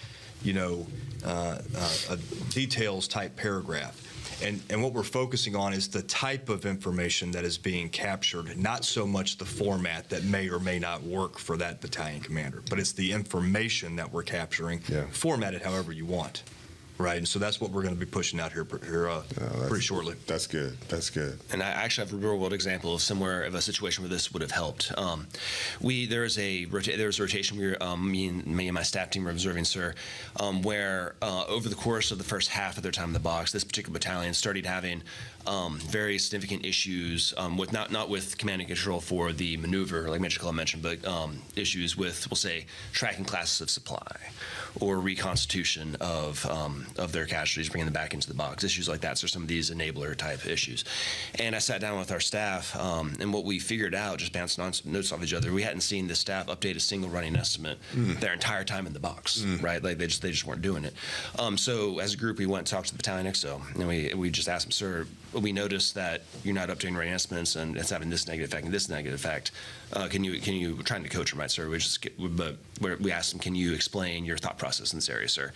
S5: a details type paragraph. And what we're focusing on is the type of information that is being captured, not so much the format that may or may not work for that battalion commander, but it's the information that we're capturing, formatted however you want. Right, and so that's what we're going to be pushing out here pretty shortly.
S3: That's good. That's good.
S6: And I actually have a real-world example of a situation where this would have helped. There was a rotation. Me and my staff team were observing, sir, where over the course of the first half of their time in the box, this particular battalion started having very significant issues with not with command and control for the maneuver, like Major Colella mentioned, but issues with, we'll say, tracking classes of supply or reconstitution of their casualties, bringing them back into the box. Issues like that. So some of these enabler type issues. And I sat down with our staff, and what we figured out, just bouncing notes off each other, we hadn't seen the staff update a single running estimate their entire time in the box, right? Like they just weren't doing it. So as a group, we went and talked to the battalion XO, and we just asked them, sir, we noticed that you're not updating running estimates, and it's having this negative effect and this negative effect. Can you, we're trying to coach them, right, sir? We asked him, can you explain your thought process in this area, sir?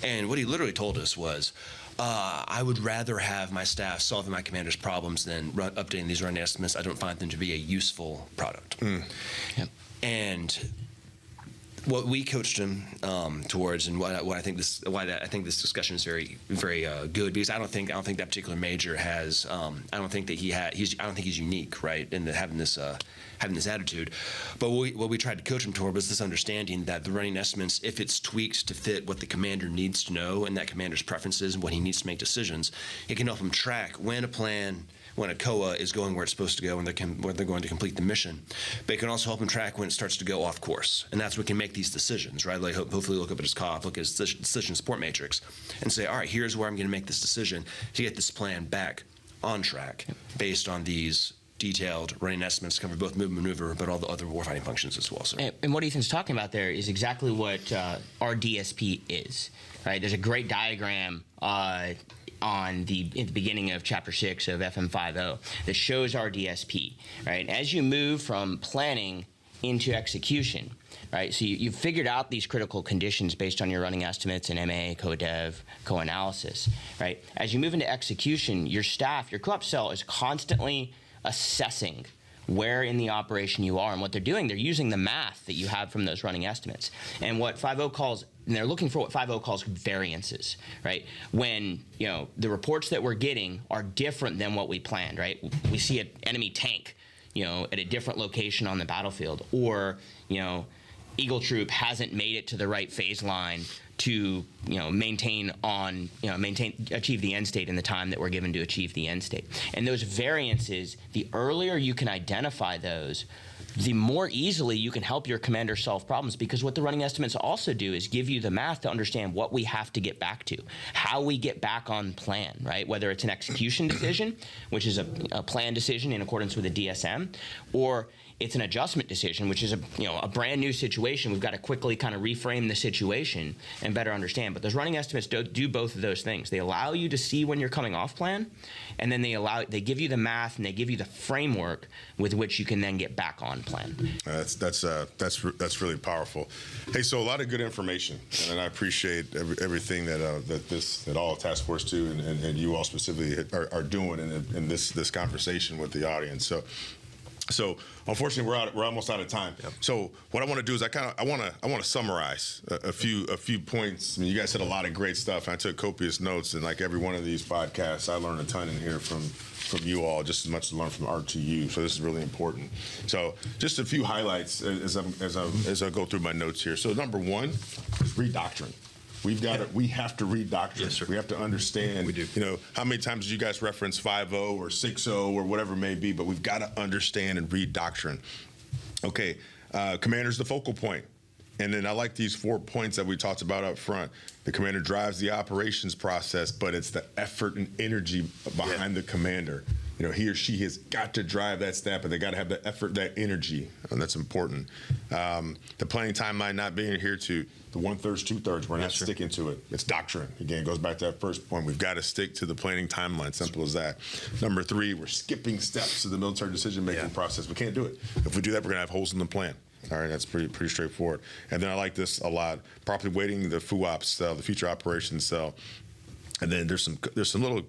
S6: And what he literally told us was, I would rather have my staff solving my commander's problems than updating these running estimates. I don't find them to be a useful product. Yep. And what we coached him towards, and why I think this discussion is very, very good, because I don't think that particular major has. I don't think he's unique, right, in having this attitude. But what we tried to coach him toward was this understanding that the running estimates, if it's tweaked to fit what the commander needs to know and that commander's preferences and what he needs to make decisions, it can help him track when a COA is going where it's supposed to go and where they're going to complete the mission. But it can also help him track when it starts to go off course. And that's where we can make these decisions, right? Like hopefully look up at his COP, look at his decision support matrix, and say, all right, here's where I'm going to make this decision to get this plan back on track based on these detailed running estimates cover both move and maneuver, but all the other warfighting functions as well, sir.
S7: And what Ethan's talking about there is exactly what our DSP is, right? There's a great diagram in the beginning of Chapter 6 of FM50 that shows our DSP, right? As you move from planning into execution, right? So you've figured out these critical conditions based on your running estimates and MA, co-dev, co-analysis, right? As you move into execution, your staff, your co-op cell is constantly assessing where in the operation you are, and what they're doing, they're using the math that you have from those running estimates. And what 5.0 calls, and they're looking for what 5.0 calls variances, right? When, you know, the reports that we're getting are different than what we planned, right? We see an enemy tank, you know, at a different location on the battlefield, or, you know, Eagle Troop hasn't made it to the right phase line to, you know, achieve the end state in the time that we're given to achieve the end state. And those variances, the earlier you can identify those, the more easily you can help your commander solve problems, because what the running estimates also do is give you the math to understand what we have to get back to, how we get back on plan, right? Whether it's an execution decision, which is a plan decision in accordance with a DSM, or it's an adjustment decision, which is a brand new situation. We've got to quickly kind of reframe the situation and better understand. But those running estimates do both of those things. They allow you to see when you're coming off plan, and then they give you the math and they give you the framework with which you can then get back on plan.
S3: That's really powerful. Hey, so a lot of good information, and I appreciate everything that all Task Force 2 and you all specifically are doing in this conversation with the audience. So unfortunately, we're almost out of time. Yep. So what I want to do is I want to summarize a few points. I mean, you guys said a lot of great stuff. I took copious notes, and like every one of these podcasts, I learned a ton in here from you all, just as much as I learned from RTU. So this is really important. So just a few highlights as I go through my notes here. So number one is read doctrine. We have to read doctrine.
S5: Yes, sir.
S3: We have to understand.
S5: We do.
S3: You know, how many times did you guys reference 5.0 or 6.0 or whatever it may be? But we've got to understand and read doctrine. Okay, commander's the focal point. And then I like these 4 points that we talked about up front. The commander drives the operations process, but it's the effort and energy behind the commander. You know, he or she has got to drive that staff, but they got to have the effort, that energy, and that's important. The planning timeline not being here to the 1/3, 2/3, we're not sticking to it. It's doctrine. Again, it goes back to that first point. We've got to stick to the planning timeline. Simple as that. Number 3, we're skipping steps to the military decision-making process. We can't do it. If we do that, we're going to have holes in the plan. All right, that's pretty straightforward. And then I like this a lot. Properly weighting the FUOPS cell, the future operations cell. And then there's some little,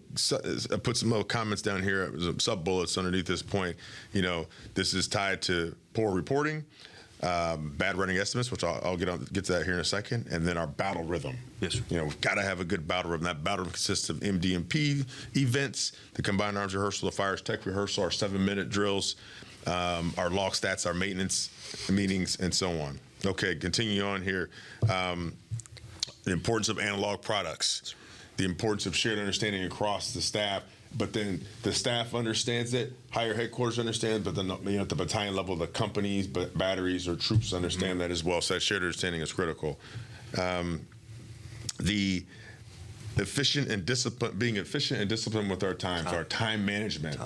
S3: I put some little comments down here, sub bullets underneath this point. You know, this is tied to poor reporting, bad running estimates, which I'll get to that here in a second, and then our battle rhythm.
S5: Yes, sir.
S3: You know, we've got to have a good battle rhythm. That battle rhythm consists of MDMP events, the combined arms rehearsal, the fires tech rehearsal, our 7-minute drills, our log stats, our maintenance meetings, and so on. Okay, continue on here. The importance of analog products, the importance of shared understanding across the staff, but then the staff understands it, higher headquarters understands, but then at the battalion level, the companies, batteries, or troops understand that as well. So that shared understanding is critical. The efficient and disciplined, being efficient and disciplined with our time, so our time management,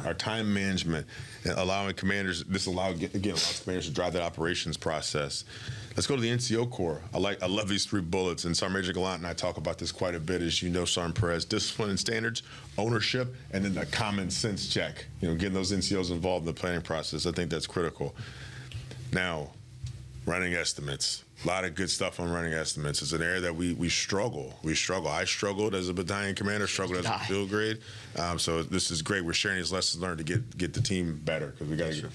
S3: allowing commanders, allows commanders to drive that operations process. Let's go to the NCO Corps. I love these 3 bullets, and Sergeant Major Gallant and I talk about this quite a bit, as you know, Sergeant Perez. Discipline and standards, ownership, and then the common sense check. You know, getting those NCOs involved in the planning process. I think that's critical. Now, running estimates. A lot of good stuff on running estimates. It's an area that we struggle. I struggled as a battalion commander, struggled as a field grade. So this is great. We're sharing these lessons learned to get the team better, because we got to.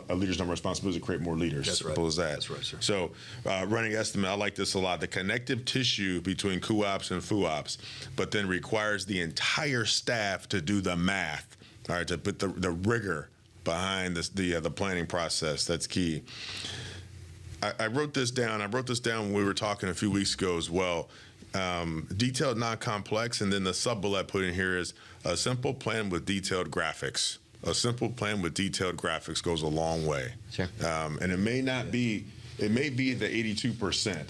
S3: A leader's number one responsibility is to create more leaders.
S5: That's
S3: Simple as that.
S5: That's right, sir.
S3: So running estimate, I like this a lot. The connective tissue between COOPS and FUOPS, but then requires the entire staff to do the math. All right, to put the rigor behind the planning process. That's key. I wrote this down. When we were talking a few weeks ago as well. Detailed, non-complex, and then the sub-bullet I put in here is a simple plan with detailed graphics. A simple plan with detailed graphics goes a long way.
S7: Sure.
S3: And it may not be, it may be the 82%,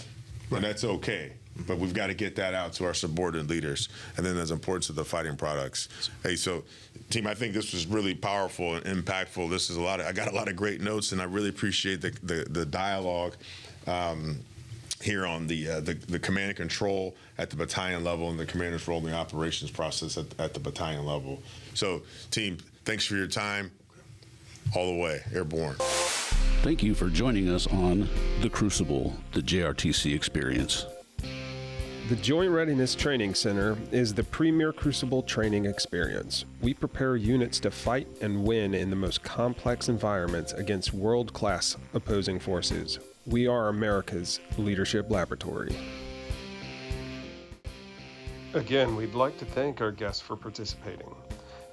S3: and that's okay. But we've got to get that out to our subordinate leaders. And then there's importance of the fighting products. Hey, so team, I think this was really powerful and impactful. This is I got a lot of great notes, and I really appreciate the dialogue here on the command and control at the battalion level, and the commander's role in the operations process at the battalion level. So team, thanks for your time. All the way, airborne.
S1: Thank you for joining us on The Crucible, the JRTC Experience.
S8: The Joint Readiness Training Center is the premier Crucible training experience. We prepare units to fight and win in the most complex environments against world-class opposing forces. We are America's leadership laboratory. Again, we'd like to thank our guests for participating.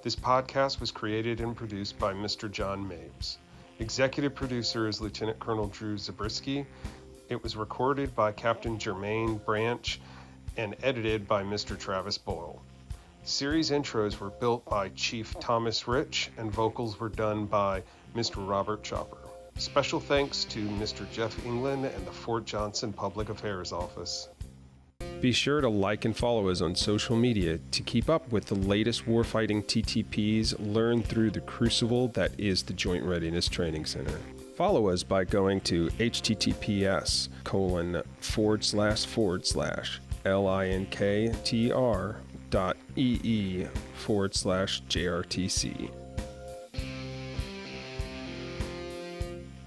S8: This podcast was created and produced by Mr. John Mabes. Executive producer is Lieutenant Colonel Drew Zabriskie. It was recorded by Captain Jermaine Branch and edited by Mr. Travis Boyle. Series intros were built by Chief Thomas Rich, and vocals were done by Mr. Robert Chopper. Special thanks to Mr. Jeff England and the Fort Johnson Public Affairs Office. Be sure to like and follow us on social media to keep up with the latest warfighting TTPs learned through the crucible that is the Joint Readiness Training Center. Follow us by going to https://linktr.ee/JRTC.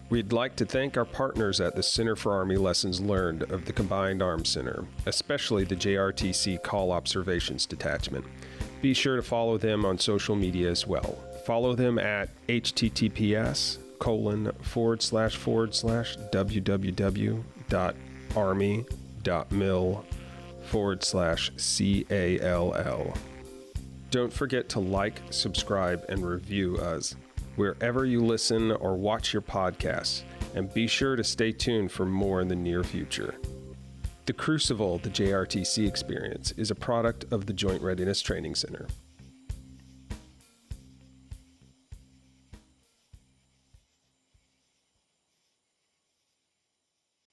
S8: We'd like to thank our partners at the Center for Army Lessons Learned of the Combined Arms Center, especially the JRTC COL Observations Detachment. Be sure to follow them on social media as well. Follow them at https://www.army.mil/CALL. Don't forget to like, subscribe, and review us wherever you listen or watch your podcasts, and be sure to stay tuned for more in the near future. The Crucible, the JRTC Experience, is a product of the Joint Readiness Training Center.